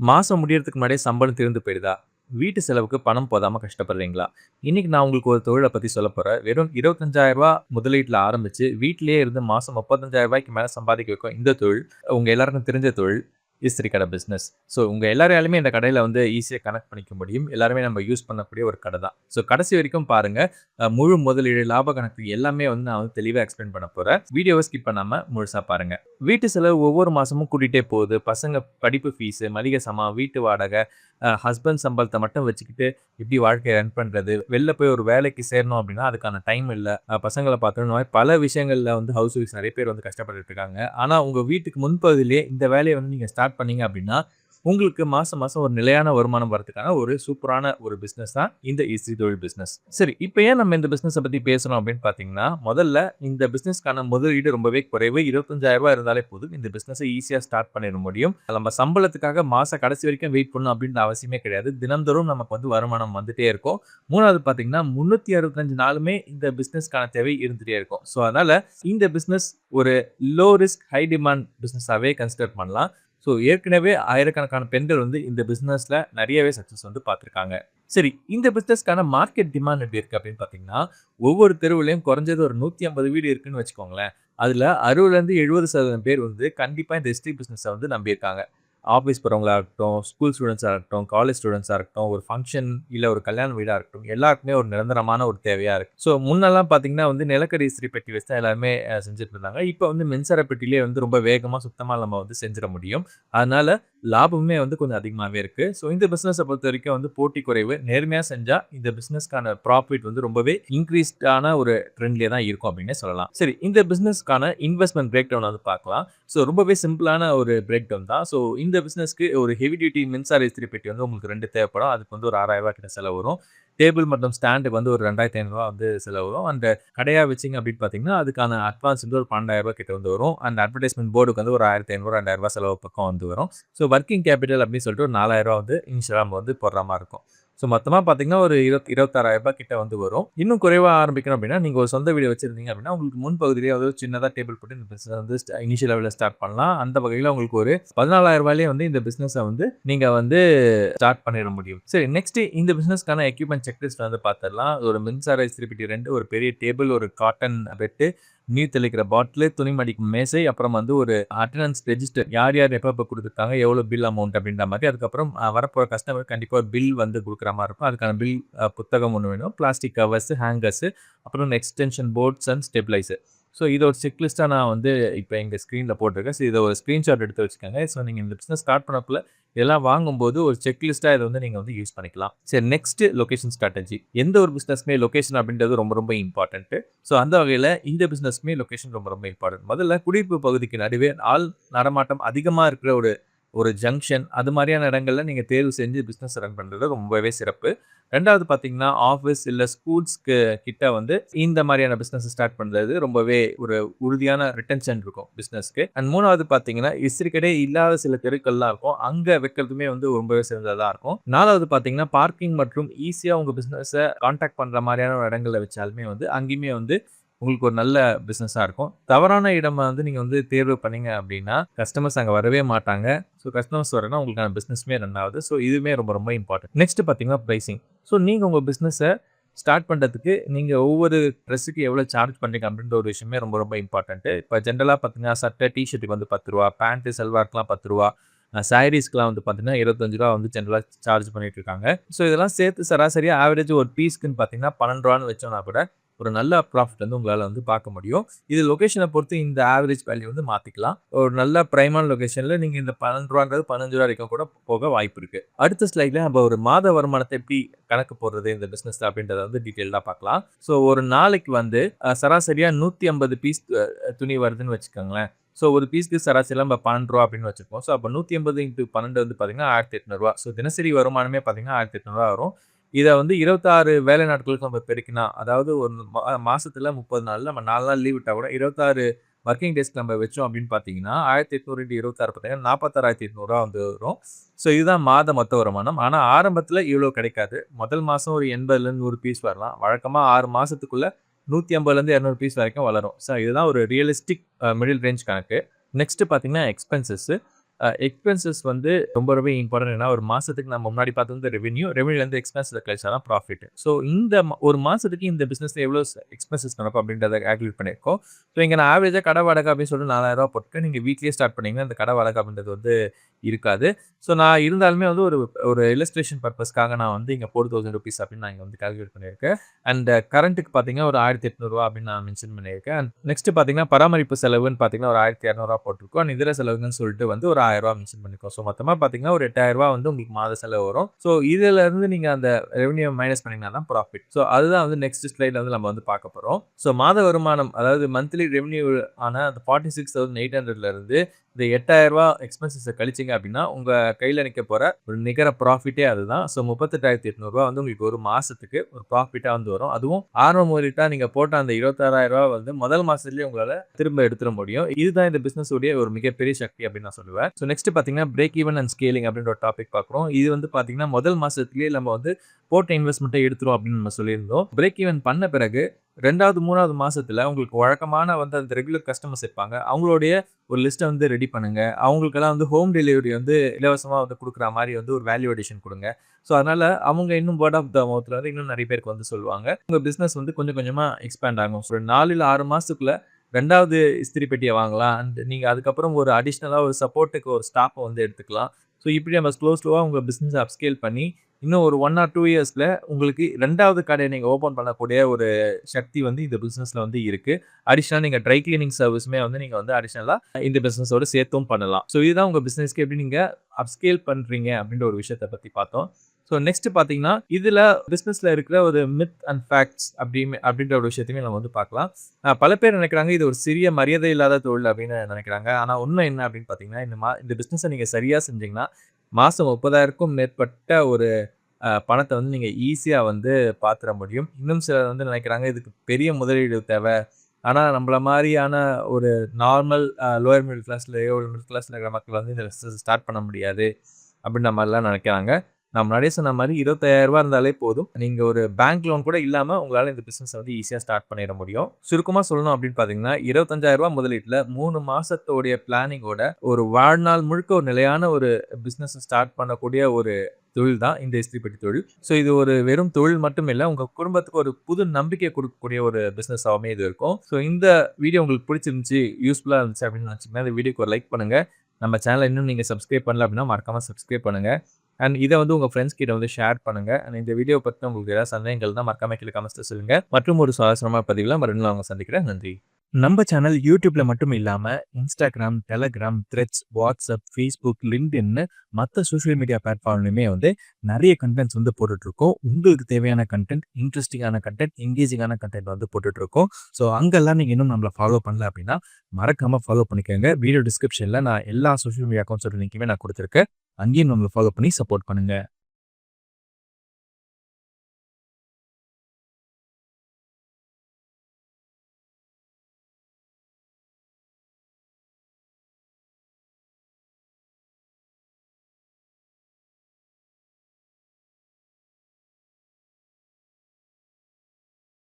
மாசம் முடியறதுக்கு முன்னாடியே சம்பளம் தீர்ந்து போயிடுதா? வீட்டு செலவுக்கு பணம் போதாம கஷ்டப்படுறீங்களா? இன்னைக்கு நான் உங்களுக்கு ஒரு தொழில பத்தி சொல்லப் போறேன். வெறும் ரூ. 25,000 முதலீட்டுல ஆரம்பிச்சு, வீட்டிலேயே இருந்து மாசம் ரூ. 35,000க்கு மேல சம்பாதிக்க வைக்கும் இந்த தொழில், உங்க எல்லாருக்கும் தெரிஞ்ச தொழில், இஸ்திரி கடை பிசினஸ். ஸோ உங்க எல்லாராலயுமே இந்த கடையில வந்து ஈஸியா கனெக்ட் பண்ணிக்க முடியும். எல்லாருமே நம்ம யூஸ் பண்ணக்கூடிய ஒரு கடை தான். ஸோ கடைசி வரைக்கும் பாருங்க. முழு முதலீடு, லாப கணக்கு எல்லாமே வந்து நான் வந்து தெளிவா எக்ஸ்பிளைன் பண்ண போறேன். வீடியோவ ஸ்கிப் பண்ணாம முழுசா பாருங்க. வீட்டு செலவு ஒவ்வொரு மாசமும் கூட்டிட்டே போகுது. பசங்க படிப்பு ஃபீஸு, மளிகை சாமான், வீட்டு வாடகை, ஹஸ்பண்ட் சம்பளத்த மட்டும் வச்சுக்கிட்டு எப்படி வாழ்க்கைய ரன் பண்றது? வெளில போய் ஒரு வேலைக்கு சேரணும் அப்படின்னா, அதுக்கான டைம் இல்ல. பசங்கள பார்க்கணும். இந்த மாரி பல விஷயங்கள்ல வந்து ஹவுஸ் ஒய்ஃப்ஸ் நெறைய பேர் வந்து கஷ்டப்பட்டுட்டு இருக்காங்க. ஆனா, உங்க வீட்டுக்கு முன்பகுதியிலேயே இந்த வேலைய வந்து நீங்க ஸ்டார்ட் பண்ணீங்க அப்படின்னா, உங்களுக்கு மாசம் மாசம் ஒரு நிலையான வருமானம் வரதுக்கான ஒரு சூப்பரான ஒரு பிசினஸ் தான் இந்த இஸ்திரி தொழில் பிசினஸ். சரி, இப்ப ஏன் நம்ம இந்த பிசினஸ பத்தி பேசுறோம் அப்படின்னு பார்த்தீங்கன்னா, முதல்ல இந்த பிசினஸ்க்கான முதலீடு ரொம்பவே குறைவு. ரூ. 25,000 இருந்தாலே போதும். இந்த பிசினஸ ஈஸியா ஸ்டார்ட் பண்ணிற முடியும். நம்ம சம்பளத்துக்காக மாச கடைசி வரைக்கும் வெயிட் பண்ணணும் அப்படின்ற அவசியமே கிடையாது. தினம்தோறும் நமக்கு வந்து வருமானம் வந்துட்டே இருக்கும். 3வது பார்த்தீங்கன்னா, 365 நாளுமே இந்த பிசினஸ்க்கான தேவை இருந்துட்டே இருக்கும். ஸோ அதனால இந்த பிசினஸ் ஒரு லோ ரிஸ்க், ஹை டிமாண்ட் பிசினஸாவே கன்சிடர் பண்ணலாம். ஸோ ஏற்கனவே ஆயிரக்கணக்கான பெண்கள் வந்து இந்த பிசினஸ்ல நெறையவே சக்சஸ் வந்து பார்த்துருக்காங்க. சரி, இந்த பிசினஸ்க்கான மார்க்கெட் டிமாண்ட் எப்படி இருக்கு அப்படின்னு பார்த்தீங்கன்னா, ஒவ்வொரு தெருவுலயும் குறைஞ்சது ஒரு 150 வீடு இருக்குன்னு வச்சுக்கோங்களேன். அதுல 60லேருந்து 70% பேர் வந்து கண்டிப்பா இந்த ஹிஸ்டரி பிசினஸ வந்து நம்பியிருக்காங்க. ஆஃபீஸ் போறவங்களா இருக்கட்டும், ஸ்கூல் ஸ்டூடண்ட்ஸா இருக்கட்டும், காலேஜ் ஸ்டூடண்ட்ஸா இருக்கட்டும், ஒரு ஃபங்ஷன் இல்ல ஒரு கல்யாண வீடா இருக்கட்டும், எல்லாருக்குமே ஒரு நிரந்தரமான ஒரு தேவையா இருக்கு. ஸோ முன்னெல்லாம் பார்த்தீங்கன்னா வந்து நிலக்கரி இஸ்திரி பெட்டி வச்சு தான் எல்லாருமே செஞ்சுட்டு இருந்தாங்க. இப்ப வந்து மின்சார பெட்டியிலேயே வந்து ரொம்ப வேகமா, சுத்தமா நம்ம வந்து செஞ்சிட முடியும். அதனால லாபமுமே வந்து கொஞ்சம் அதிகமாவே இருக்கு. ஸோ இந்த பிசினஸ பொறுத்தவரைக்கும் வந்து போட்டி குறைவு. நேர்மையா செஞ்சா இந்த பிசினஸ்க்கான ப்ராஃபிட் வந்து ரொம்பவே இன்கிரீஸ்டான ஒரு ட்ரெண்ட்லயே தான் இருக்கும் அப்டின்னே சொல்லலாம். சரி, இந்த பிசினஸ்க்கான இன்வெஸ்ட்மென்ட் பிரேக் டவுன் வந்து பார்க்கலாம். ஸோ ரொம்பவே சிம்பிளான ஒரு பிரேக் டவுன் தான். ஸோ இந்த பிசினஸ்க்கு ஒரு ஹெவி டியூட்டி மின்சார இஸ்திரி பெட்டி வந்து உங்களுக்கு 2 தேவைப்படும். அதுக்கு வந்து ஒரு ரூ. 6,000 கிட்ட செலவு வரும். டேபிள் மற்றும் ஸ்டாண்டுக்கு வந்து ஒரு ரூ. 2,500 வந்து செலவு வரும். அந்த கடையா வச்சீங்க அப்படின்னு பார்த்தீங்கன்னா, அதுக்கான அட்வான்ஸ் வந்து ஒரு ரூ. 12,000 கிட்ட வந்து வரும். அந்த அட்வர்டைஸ்மென்ட் போர்டுக்கு வந்து ஒரு ரூ. 1,500, ரூ. 2,000 செலவு பக்கம் வந்து வரும். ஸோ வொர்க்கிங் கேப்பிட்டல் அப்படின்னு சொல்லிட்டு ஒரு ரூ. 4,000 வந்து இனிஷியலா நம்ம வந்து போடுற மாரி இருக்கும். ஸோ மொத்தமா பார்த்தீங்கன்னா, ஒரு ரூ. 26,000 கிட்ட வந்து வரும். இன்னும் குறைவா ஆரம்பிக்கணும் அப்படின்னா, நீங்க ஒரு சொந்த வீடு வச்சிருந்தீங்க அப்படின்னா, உங்களுக்கு முன்பகுதியிலேயே வந்து ஒரு சின்னதா டேபிள் போட்டு இந்த பிசினஸ் வந்து இனிஷியல் லெவல்ல ஸ்டார்ட் பண்ணலாம். அந்த வகையில உங்களுக்கு ஒரு ரூ. 14,000லயே வந்து இந்த பிசினஸ வந்து நீங்க வந்து ஸ்டார்ட் பண்ணிற முடியும். சரி, நெக்ஸ்ட் இந்த பிசினஸ்க்கான எக்யூப்மென்ட் செக்லிஸ்ட் வந்து பார்த்துடலாம். ஒரு மின்சார இஸ்திரி பெட்டி 2, ஒரு பெரிய டேபிள், ஒரு காட்டன் பெட்டு, நீர் தெளிக்கிற பாட்டிலு, துணி மடிக்கும் மேசை, அப்புறம் வந்து ஒரு அட்டெண்டன்ஸ் ரெஜிஸ்டர். யார் யார் எப்ப குடுத்துருக்காங்க, எவ்வளோ பில் அமௌண்ட் அப்படின்ற மாரி. அதுக்கப்புறம் வரப்போற கஸ்டமருக்கு கண்டிப்பா ஒரு பில் வந்து குடுக்குற மாரி இருக்கும். அதுக்கான பில் புத்தகம் ஒண்ணு வேணும். பிளாஸ்டிக் கவர்ஸ், ஹேங்கர்ஸ், அப்புறம் extension boards and stabiliser. So இத ஒரு செக்லிஸ்ட்டா நான் வந்து இப்ப எங்க ஸ்க்ரீன்ல போட்டிருக்கேன். ஸோ இத ஒரு ஸ்கிரீன்ஷாட் எடுத்து வச்சுக்கோங்க. ஸோ நீங்க இந்த பிசினஸ் ஸ்டார்ட் பண்ணக்குள்ள இதெல்லாம் வாங்கும்போது ஒரு செக்லிஸ்ட்டா இத வந்து நீங்க வந்து யூஸ் பண்ணிக்கலாம். சரி, நெக்ஸ்ட் லொகேஷன் ஸ்ட்ராட்டஜி. எந்த ஒரு பிசினஸ்க்குமே லொகேஷன் அப்படின்றது ரொம்ப ரொம்ப இம்பார்ட்டன்ட். ஸோ அந்த வகையில இந்த பிசினஸ்க்குமே லொகேஷன் ரொம்ப ரொம்ப இம்பார்ட்டன்ட். முதல்ல குடியிருப்பு பகுதிக்கு நடுவே ஆள் நடமாட்டம் அதிகமா இருக்கிற ஒரு ஒரு ஜங்ஷன் அது மாரியான இடங்கள்ல நீங்க தேர்வு செஞ்சு பிசினஸ் ரன் பண்றது ரொம்பவே சிறப்பு. 2வது பார்த்தீங்கன்னா, ஆஃபீஸ் இல்ல ஸ்கூல்ஸ்க்கு கிட்ட வந்து இந்த மாரியான பிசினஸ் ஸ்டார்ட் பண்றது ரொம்பவே ஒரு உறுதியான ரிட்டென்ஷன் இருக்கும் பிசினஸ்க்கு. அண்ட் 3வது பார்த்தீங்கன்னா, இஸ்திரி கடை இல்லாத சில தெருக்கள்லாம் இருக்கும். அங்க வைக்கிறதுமே வந்து ரொம்பவே சிறந்ததா இருக்கும். 4வது பார்த்தீங்கன்னா, பார்க்கிங் மற்றும் ஈஸியா உங்க பிசினஸ கான்டாக்ட் பண்ற மாரியான ஒரு இடங்கள்ல வச்சாலுமே வந்து அங்கேயுமே வந்து உங்களுக்கு ஒரு நல்ல பிசினஸா இருக்கும். தவறான இடமா வந்து நீங்க வந்து தேர்வு பண்ணீங்க அப்படின்னா, கஸ்டமர்ஸ் அங்க வரவே மாட்டாங்க. ஸோ கஸ்டமர்ஸ் வரனா உங்களுக்கான பிசினஸ்மே ரன் ஆகுது. ஸோ இதுவுமே ரொம்ப ரொம்ப இம்பார்ட்டன்ட். நெக்ஸ்ட் பார்த்தீங்கன்னா பிரைசிங். ஸோ நீங்க உங்க பிசினஸ ஸ்டார்ட் பண்றதுக்கு நீங்க ஒவ்வொரு ட்ரெஸ்ஸுக்கு எவ்வளோ சார்ஜ் பண்றீங்க அப்படின்ற ஒரு விஷயமே ரொம்ப ரொம்ப இம்பார்ட்டன்ட். இப்ப ஜெனரலா பார்த்தீங்கன்னா, சட்டை, டீ ஷர்ட்டுக்கு வந்து ரூ. 10, பேண்ட், சல்வார்க்குலாம் ரூ. 10, சாரீஸ்க்குலாம் வந்து பார்த்தீங்கன்னா, ரூ. 25 வந்து ஜெனரலா சார்ஜ் பண்ணிட்டு இருக்காங்க. ஸோ இதெல்லாம் சேர்த்து சராசரியா ஆவரேஜ் ஒரு பீஸ்க்குன்னு பார்த்தீங்கன்னா, ரூ. 12ன்னு வச்சோம்னா கூட ஒரு நல்ல ப்ராஃபிட் வந்து உங்களால வந்து பார்க்க முடியும். இது லொகேஷன பொறுத்து இந்த ஆவரேஜ் வேல்யூ வந்து மாத்திக்கலாம். ஒரு நல்ல பிரைமான லொகேஷன்ல நீங்க இந்த ரூ. 12ன்றது ரூ. 15 வரைக்கும் கூட போக வாய்ப்பு இருக்கு. அடுத்த ஸ்லைட்ல நம்ம ஒரு மாத வருமானத்த எப்படி கணக்கு போடுறது இந்த பிசினஸ்ல அப்படின்றத வந்து டீடைல்டா பார்க்கலாம். ஸோ ஒரு நாளைக்கு வந்து சராசரியா 150 பீஸ் துணி வருதுன்னு வச்சுக்கோங்களேன். ஸோ ஒரு பீஸ்க்கு சராசரியா நம்ம ரூ. 12 அப்படின்னு வச்சிருக்கோம். ஸோ அப்ப 150 × 12 வந்து பார்த்தீங்கன்னா ரூ. 1,800. ஸோ தினசரி வருமானமே பார்த்தீங்கன்னா ரூ. 1,800 வரும். இத வந்து 26 வேலை நாட்களுக்கு நம்ம பெருக்கினா, அதாவது ஒரு மாசத்துல 30 நாள்ல நம்ம 4 நாள் லீவ் விட்டா கூட 26 வொர்க்கிங் டேஸ்க்கு நம்ம வச்சோம் அப்படின்னு பார்த்தீங்கன்னா, 1,800 × 26 பார்த்தீங்கன்னா, 46,800 வந்து வரும். ஸோ இதுதான் மாத மொத்த வருமானம். ஆனா ஆரம்பத்துல இவ்வளோ கிடைக்காது. முதல் மாசம் ஒரு 80லேருந்து 100 பீஸ் வரலாம். வழக்கமா 6 மாசத்துக்குள்ள 150லேருந்து 200 பீஸ் வரைக்கும் வளரும். ஸோ இதுதான் ஒரு ரியலிஸ்டிக் மிடில் ரேஞ்ச் கணக்கு. நெக்ஸ்ட் பார்த்தீங்கன்னா எக்ஸ்பென்சஸ். எக்ஸ்பென்சஸ் வந்து ரொம்பவே இம்பார்ட்டன்ட். ஏன்னா ஒரு மாசத்துக்கு நம்ம முன்னாடி பார்த்தது வந்து ரெவென்யூலேருந்து எக்ஸ்பென்ஸில் கழிச்சா தான் ப்ராஃபிட். ஸோ இந்த ஒரு மாசத்துக்கு இந்த பிசினஸ்ல எவ்வளோ எக்ஸ்பென்சஸ் நடக்கும் அப்படின்றத கால்குலேட் பண்ணியிருக்கோம். ஸோ இங்க நான் ஆவரேஜா கடை வாடகை அப்படின்னு சொல்லிட்டு ரூ. 4000 போட்டுருக்கேன். நீங்க வீட்லயே ஸ்டார்ட் பண்ணீங்கன்னா இந்த கடை வாடகை அப்படின்றது வந்து இருக்காது. ஸோ நான் இருந்தாலுமே வந்து ஒரு ஒரு இல்லஸ்ட்ரேஷன் பர்ப்பஸ்க்காக நான் வந்து இங்க ₹4000 அப்படின்னு நான் இங்க வந்து கால்குலேட் பண்ணியிருக்கேன். அண்ட் கரண்ட்டுக்கு பார்த்தீங்கன்னா ஒரு ரூ. 1800 அப்படின்னு நான் மென்ஷன் பண்ணியிருக்கேன். அண்ட் நெக்ஸ்ட் பார்த்தீங்கன்னா பராமரிப்பு செலவுன்னு பார்த்தீங்கன்னா ஒரு ரூ. 1200 போட்டிருக்கோம். அண்ட் இதர செலவுகள்னு சொல்லிட்டு வந்து ஒரு ரூ. 1000 மென்ஷன் பண்ணியிருக்கோம். ஸோ மொத்தமா பார்த்தீங்கன்னா ஒரு ரூ. 8000 வந்து உங்களுக்கு மாத செலவு வரும். ஸோ இதுல இருந்து நீங்க அந்த ரெவென்யூ மைனஸ் பண்ணீங்கன்னா தான் ப்ராஃபிட். ஸோ அதுதான் வந்து நெக்ஸ்ட் ஸ்லைட்ல வந்து நம்ம வந்து பார்க்க போறோம். ஸோ மாத வருமானம் அதாவது மந்த்லி ரெவென்யூ ஆன அந்த 46,800ல இருந்து இந்த ரூ. 8000 எக்ஸ்பென்சஸ கழிச்சீங்க அப்படின்னா, உங்க கையில நிக்க போற ஒரு நிகர ப்ராஃபிட்டே அதுதான். ஸோ ரூ. 38,800 வந்து உங்களுக்கு ஒரு மாசத்துக்கு ஒரு ப்ராஃபிட்டா வந்து வரும். அதுவும் ஆரம்ப முதலீட்டா நீங்க போட்ட அந்த ரூ. 26,000 வந்து முதல் மாசத்துலயே உங்களால திரும்ப எடுத்துற முடியும். இதுதான் இந்த பிசினஸ் உடைய ஒரு மிகப்பெரிய சக்தி அப்படின்னு நான் சொல்லுவேன். ஸோ நெக்ஸ்ட் பார்த்தீங்கன்னா, பிரேக் ஈவன் அண்ட் ஸ்கேலிங் அப்படின்ற ஒரு டாபிக் பார்க்குறோம். இது வந்து பார்த்தீங்கன்னா, முதல் மாசத்திலேயே நம்ம வந்து போட்ட இன்வெஸ்ட்மெண்ட்ட எடுத்துரும் அப்படின்னு நம்ம சொல்லியிருந்தோம். பிரேக் ஈவன் பண்ண பிறகு 2வது, 3வது மாசத்துல உங்களுக்கு வழக்கமான வந்து அந்த ரெகுலர் கஸ்டமர்ஸ் இருப்பாங்க. அவங்களுடைய ஒரு லிஸ்ட்ட வந்து ரெடி பண்ணுங்க. அவங்களுக்கெல்லாம் வந்து ஹோம் டெலிவரி வந்து இலவசமா வந்து குடுக்குற மாரி வந்து ஒரு வேல்யூ அடிஷன் குடுங்க. ஸோ அதனால அவங்க இன்னும் வேர்ட் ஆஃப் த மவுத்ல வந்து இன்னும் நெறைய பேருக்கு வந்து சொல்லுவாங்க. உங்க பிசினஸ் வந்து கொஞ்சம் கொஞ்சமா எக்ஸ்பேண்ட் ஆகும். ஸோ 4 இல்ல 6 மாசத்துக்குள்ள 2வது இஸ்திரி பெட்டிய வாங்கலாம். அண்ட் நீங்க அதுக்கப்புறம் ஒரு அடிஷனலா ஒரு சப்போர்ட்டுக்கு ஒரு ஸ்டாஃப்ப வந்து எடுத்துக்கலாம். ஸோ இப்படி நம்ம ஸ்லோவா உங்க பிசினஸ அப்ஸ்கேல் பண்ணி இன்னும் ஒரு 1 ஆர் 2 இயர்ஸ்ல உங்களுக்கு 2வது கடைய நீங்க ஓப்பன் பண்ணக்கூடிய ஒரு சக்தி வந்து இந்த பிசினஸ்ல வந்து இருக்கு. அடிஷனலா நீங்க ட்ரை கிளீனிங் சர்வீஸுமே வந்து நீங்க வந்து அடிஷனலா இந்த பிசினஸோட சேர்த்தும் பண்ணலாம். ஸோ இதுதான் உங்க பிசினஸ்க்கு எப்படி நீங்க அப்ஸ்கேல் பண்றீங்க அப்படின்ற ஒரு விஷயத்த பத்தி பார்த்தோம். ஸோ நெக்ஸ்ட் பார்த்தீங்கன்னா, இதுல பிசினஸ்ல இருக்கிற ஒரு மித் அண்ட் ஃபேக்ட்ஸ் அப்படின்ற ஒரு விஷயத்தையுமே நம்ம வந்து பார்க்கலாம். பல பேர் நினைக்கிறாங்க இது ஒரு சிறிய மரியாதை இல்லாத தொழில் அப்படின்னு நினைக்கிறாங்க. ஆனா உண்மை என்ன அப்படின்னு பார்த்தீங்கன்னா, இந்த பிசினஸ நீங்க சரியா செஞ்சீங்கன்னா, மாசம் 30,000க்கும் மேற்பட்ட ஒரு பணத்த வந்து நீங்க ஈஸியா வந்து பார்த்துற முடியும். இன்னும் சிலர் வந்து நினைக்கிறாங்க, இதுக்கு பெரிய முதலீடு தேவை. ஆனா நம்மள மாரியான ஒரு நார்மல் லோயர் மிடில் கிளாஸ்லயோ, மிடில் கிளாஸ்ல இருக்கிற மக்கள் வந்து இந்த பிசினஸ் ஸ்டார்ட் பண்ண முடியாது. அப்படின்ற மாரிலாம் நினைக்கிறாங்க. நான் முன்னாடியே சொன்ன மாரி ரூ. 25,000 இருந்தாலே போதும். நீங்க ஒரு பேங்க் லோன் கூட இல்லாம உங்களால இந்த பிசினஸ வந்து ஈஸியா ஸ்டார்ட் பண்ணிற முடியும். சுருக்கமா சொல்லணும் அப்படின்னு பார்த்தீங்கன்னா, ரூ. 25,000 முதலீட்டுல 3 மாசத்தோடைய பிளானிங்கோட ஒரு வாழ்நாள் முழுக்க ஒரு நிலையான ஒரு பிசினஸ ஸ்டார்ட் பண்ணக்கூடிய ஒரு தொழில் தான் இந்த இஸ்திரி பெட்டி தொழில். ஸோ இது ஒரு வெறும் தொழில் மட்டும் இல்ல. உங்க குடும்பத்துக்கு ஒரு புது நம்பிக்கை குடுக்கக்கூடிய ஒரு பிசினஸாவுமே இது இருக்கும். ஸோ இந்த வீடியோ உங்களுக்கு பிடிச்சிருந்துச்சு, யூஸ்ஃபுல்லா இருந்துச்சு அப்படின்னு நினைச்சீங்கன்னா, இந்த வீடியோக்கு ஒரு லைக் பண்ணுங்க. நம்ம சேனல இன்னும் நீங்க சப்ஸ்கிரைப் பண்ணல அப்படின்னா மறக்காம சப்ஸ்கிரைப் பண்ணுங்க. அண்ட் இத வந்து உங்க ஃபிரெண்ட்ஸ் கிட்ட வந்து ஷேர் பண்ணுங்க. அண்ட் இந்த வீடியோ பத்தின உங்களுக்கு ஏதாவது சந்தேகங்கள் இருந்தா மறக்காம கீழ கமெண்ட்ஸ்ல சொல்லுங்க. மற்றும் ஒரு சுவாரஸ்யமான பதிவுல மறுபடியும் நான் உங்கள சந்திக்கிறேன். நன்றி. நம்ம சேனல் YouTubeல மட்டும் இல்லாம Instagram, Telegram, Threads, WhatsApp, Facebook, LinkedInன்னு மத்த சோசியல் மீடியா பிளாட்ஃபார்ம்லயுமே வந்து நெறைய கன்டென்ட்ஸ் வந்து போட்டுட்டு இருக்கோம். உங்களுக்கு தேவையான கன்டென்ட், இன்ட்ரஸ்டிங்கான கன்டென்ட், எங்கேஜிங்கான கன்டென்ட் வந்து போட்டுட்டு இருக்கோம். ஸோ அங்கெல்லாம் நீங்க இன்னும் நம்மள ஃபாலோ பண்ணல அப்படின்னா, மறக்காம ஃபாலோ பண்ணிக்கோங்க. வீடியோ டிஸ்கிரிப்ஷன்ல நான் எல்லா சோசியல் மீடியா அக்கவுண்ட்ஸோட லிங்க்குமே நான் குடுத்திருக்கேன். அங்கேயும் நம்மள ஃபாலோ பண்ணி சப்போர்ட் பண்ணுங்க.